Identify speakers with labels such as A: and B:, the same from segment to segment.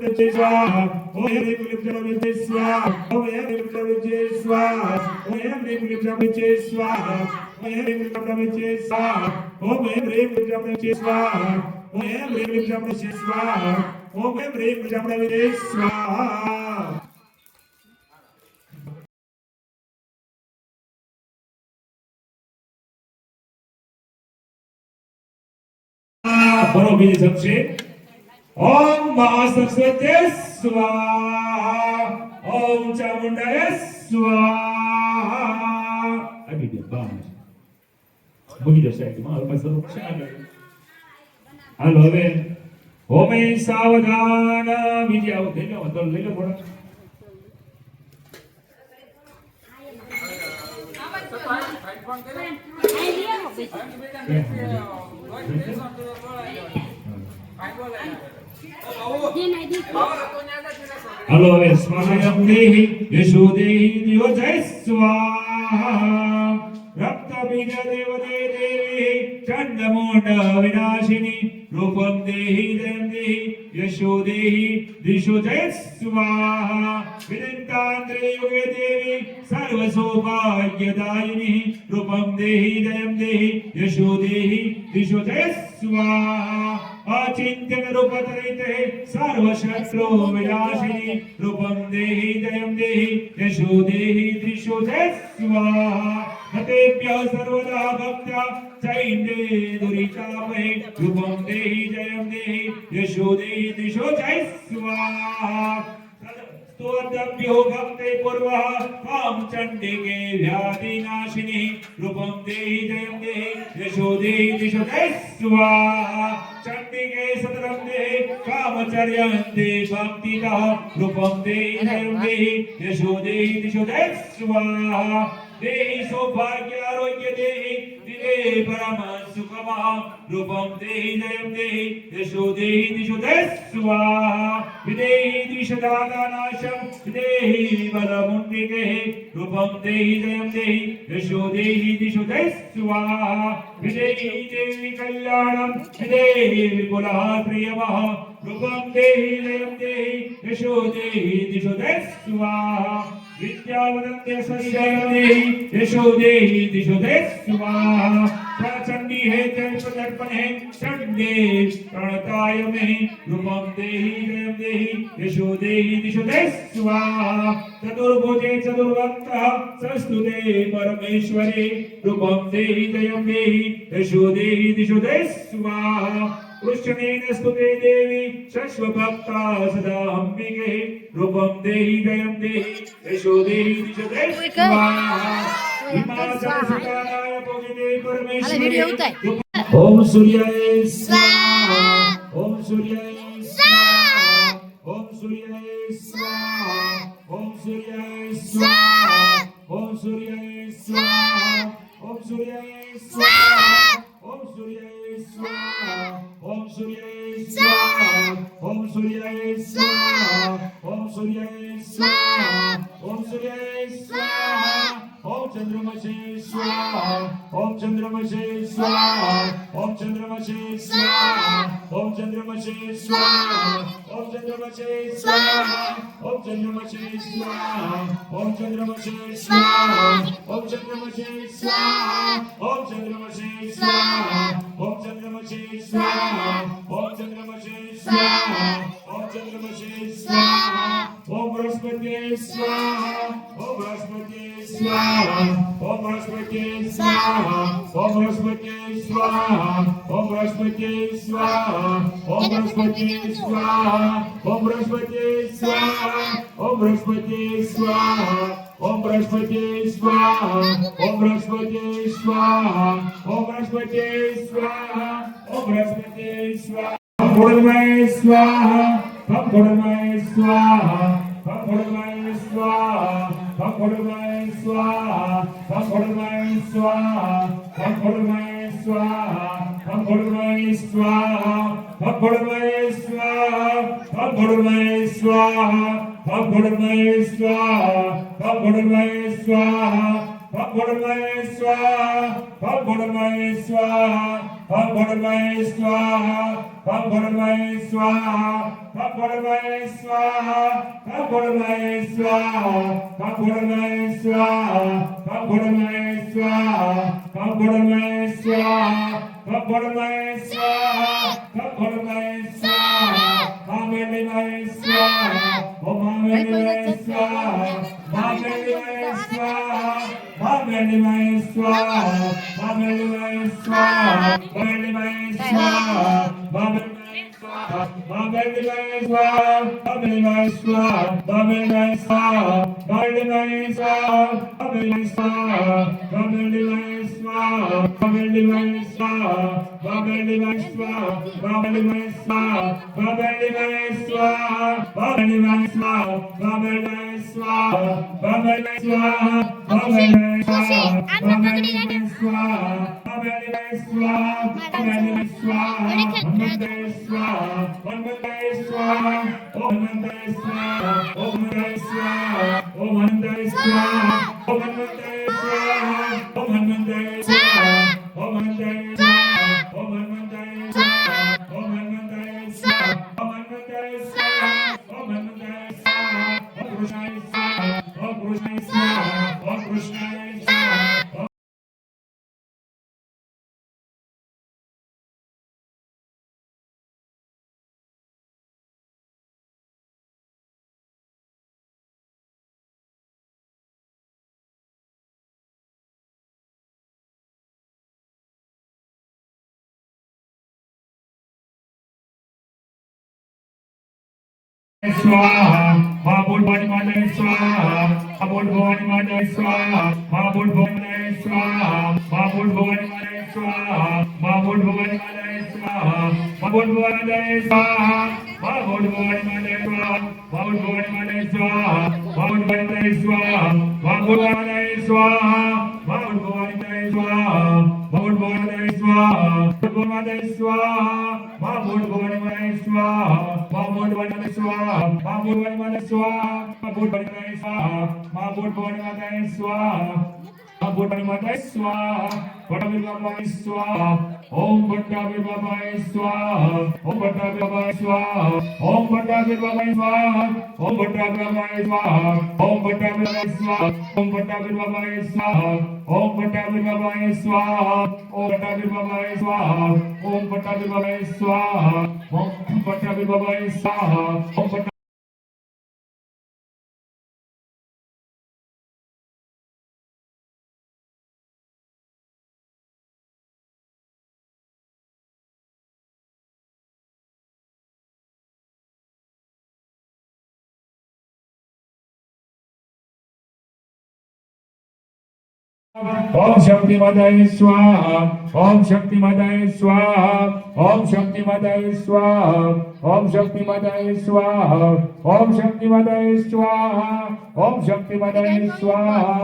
A: स्वाहा ओम ह्रीं क्लीं जगदम्बे स्वाहा ओम ह्रीं क्लीं जगदम्बे स्वाहा ओम ह्रीं क्लीं जगदम्बे स्वाहा ओम ह्रीं क्लीं जगदम्बे स्वाहा ओम ह्रीं क्लीं जगदम्बे स्वाहा ओम ह्रीं क्लीं जगदम्बे स्वाहा ओम ह्रीं क्लीं जगदम्बे स्वाहा बरो बीजी सबसे ओम महासरस्वती स्वाहा ओम चामुंडाय स्वाहा अभी दे बाहर बगी जैसे कि मां पास तो कुछ आ गया हालो હવે ओमे सावधान बीजी आओ थे लो तो ले लो थोड़ा हेलो હવે સ્વાહાયમ દેહી યશો દેહી દિયો જય સ્વાહા રક્ત બીજ દેવ દેવી ચંડમોંડ વિનાશિની રૂપમ દેહી જયમ દેહી યશો દેહી દિશો જય સ્વાહા વિદંતાંત્રે યુગે દેવી સર્વ સૌભાગ્યદાયિની રૂપમ દેહી જયમ દેહી યશો દેહી દિશો જય સ્વાહા अचिंत्यन रूपतरिते सर्वशत्रु विनाशिनी रूपम देहि जयम देहि यशो देहि दिशो जय स्वाहा नतेभ्यः सर्वदा भक्त्या चैन्दे दुरिचापहे रूपम देहि जयम देहि यशो देहि दिशो जय स्वाहा स्तोत्रभ्यो भक्ते पूर्वः काम चंडिके व्याधिनाशिनी रूपम देहि जयम देहि यशो देहि दिशो जय स्वाहा चंडिके सतरम देहि कामचर्यन्ते भक्तितः रूपम देहि जयम देहि यशो देहि दिशो जय स्वाहा देहि सौभाग्य आरोग्य देहि दिने परम सुखमः रूपम देहि जयम देहि यशो देहि दिशो जय स्वाहा विदेहि द्विषदानाशम विदेहि बलमुण्डिके रूपम देहि जयम देहि यशो देहि दिशो जय स्वाहा विदेहि देवी कल्याणम विदेहि विपुलः प्रियमः रूपम देहि जयम देहि यशो देहि दिशो जय स्वाहा विद्यावदन्ते सजयं देहि यशो देहि दिशो जय स्वाहा प्रचंडी है जय प्रदर्पण है चंडे प्रणताय में रूपम देहि जयम देहि यशो देहि दिशो जय स्वाहा चतुर्भुजे चतुर्वक्तः संस्तुते परमेश्वरे रूपम देहि जयम देहि यशो देहि दिशो जय स्वाहा कृष्णेन स्तुते देवी शश्वभक्ता सदा अंबिके रूपम देहि जयं देहि यशो देहि दिशो जय स्वाहा हिमाचलसुतानाय पूजिते परमेश्वरे ओम सूर्याय स्वाहा ओम सूर्याय स्वाहा ओम सूर्याय स्वाहा ओम सूर्याय स्वाहा ओम सूर्याय स्वाहा ओम सूर्याय स्वाहा ओम सूर्याय स्वाहा ओम सूर्याय स्वाहा ओम सूर्याय स्वाहा ओम सूर्याय स्वाहा ओम सूर्याय स्वाहा ओम चंद्रमसे स्वाहा ओम चंद्रमसे स्वाहा ओम चंद्रमसे स्वाहा ओम चंद्रमसे स्वाहा ओम चंद्रमसे स्वाहा ओम चंद्रमसे स्वाहा ओम चंद्रमसे स्वाहा ओम चंद्रमसे स्वाहा ओम चंद्रमसे स्वाहा ओम चंद्रमसे स्वाहा ओम चंद्रमसे स्वाहा ओम चंद्रमसे स्वाहा ओम बृहस्पति स्वाहा ओम बृहस्पति स्वाहा ओम बृहस्पति स्वाहा ओम बृहस्पति स्वाहा ओम बृहस्पति स्वाहा ओम बृहस्पति स्वाहा ओम बृहस्पति स्वाहा ओम बृहस्पति स्वाहा ओम बृहस्पति स्वाहा ओम बृहस्पति स्वाहा ओम बृहस्पति स्वाहा ओम बृहस्पति स्वाहा भगवन्मय स्वाहा भगवन्मय स्वाहा भगवन्मय स्वाहा भगवन्मय स्वाहा भगवन्मय स्वाहा भगवन्मय स्वाहा भगवन्मय स्वाहा भगवन्मय स्वाहा भगवन्मय स्वाहा भगवन्मय स्वाहा भगवन्मय स्वाहा भगवन्मय स्वाहा भगवन्मय स्वाहा ओम भूर्भुवः स्वाहा ओम भूर्भुवः स्वाहा ओम भूर्भुवः स्वाहा ओम भूर्भुवः स्वाहा ओम भूर्भुवः स्वाहा ओम भूर्भुवः स्वाहा ओम भूर्भुवः स्वाहा ओम भूर्भुवः स्वाहा ओम भूर्भुवः स्वाहा ओम भूर्भुवः स्वाहा ओम भूर्भुवः स्वाहा ओम भूर्भुवः स्वाहा ओम भूर्भुवः स्वाहा ओम भूर्भुवः स्वाहा ओम भूर्भुवः स्वाहा स्वाहा महाबोल भवानी माता स्वाहा महाबोल भवानी माता स्वाहा महाबोल भवानी स्वाहा महाबोल भवानी माता स्वाहा महाबोल भवानी माता स्वाहा महाबोल भवानी स्वाहा महाबोल भवानी माता स्वाहा महाबोल भवानी माता स्वाहा महाबोल भवानी स्वाहा महाबोल भवानी स्वाहा महाबोल भवानी स्वाहा महाबोल भवानी स्वाहा महाबोल भवानी स्वाहा महाबोल भवानी स्वाहा महाबोल भवानी स्वाहा महाबोल भवानी स्वाहा महाबोल भवानी स्वाहा महाबोल भवानी स्वाहा महाबोल भवानी स्वाहा पटाबीर बाबा स्वाहा ओम पटाबीर बाबा स्वाहा ओम पटाबीर बाबा स्वाहा ओम पटाबीर बाबा स्वाहा ओम पटाबीर बाबा स्वाहा ओम पटाबीर बाबा स्वाहा ओम पटाबीर बाबा स्वाहा ओम पटाबीर बाबा स्वाहा ओम पटाबीर बाबा स्वाहा ओम पटाबीर बाबा स्वाहा ओम पटाबीर बाबा स्वाहा ओम ओम शक्ति माताये स्वाहा ओम शक्ति माताये स्वाहा ओम शक्ति माताये स्वाहा ओम शक्ति माताये स्वाहा ओम शक्ति माताये स्वाहा ओम शक्ति माताये स्वाहा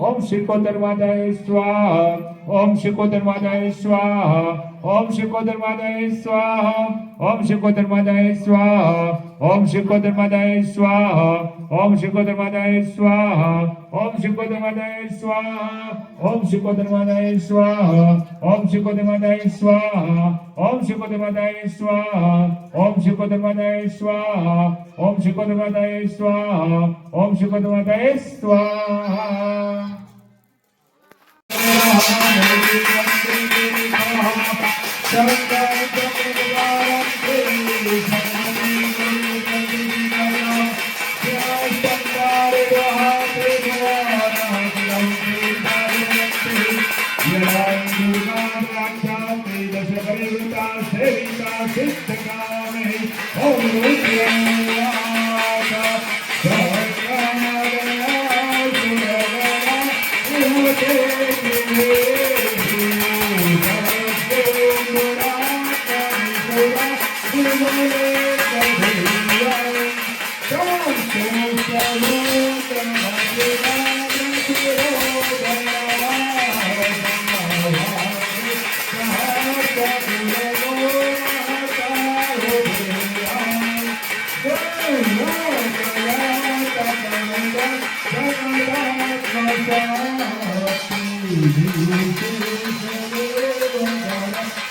A: ओम शिकोतर माताये स्वाहा ओम शिकोतर माताये स्वाहा ओम शिकोतर माताये स्वाहा ओम शिकोतर माताये स्वाहा ओम शिकोतर माताये स्वाहा ओम शिकोतर माताये स्वाहा ओम शिकोतर माताये स्वाहा ओम शिकोतर माताये स्वाहा ओम शिकोतर माताये स्वाहा ओम शिकोतर माताये स्वाहा ओम शिकोतर माताये स्वाहा ओम शिकोतर माताये स्वाहा ओम शिकोतर माताये स्वाहा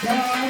B: Jai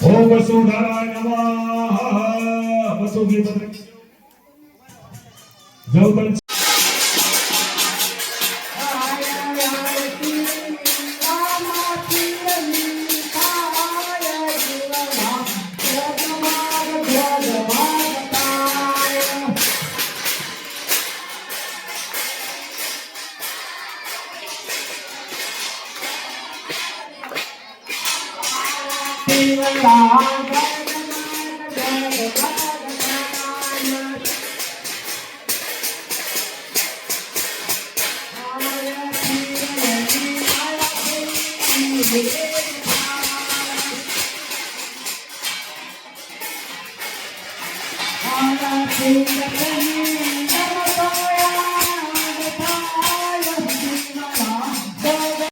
A: ओम वसुधाराय नमः। वसु की जो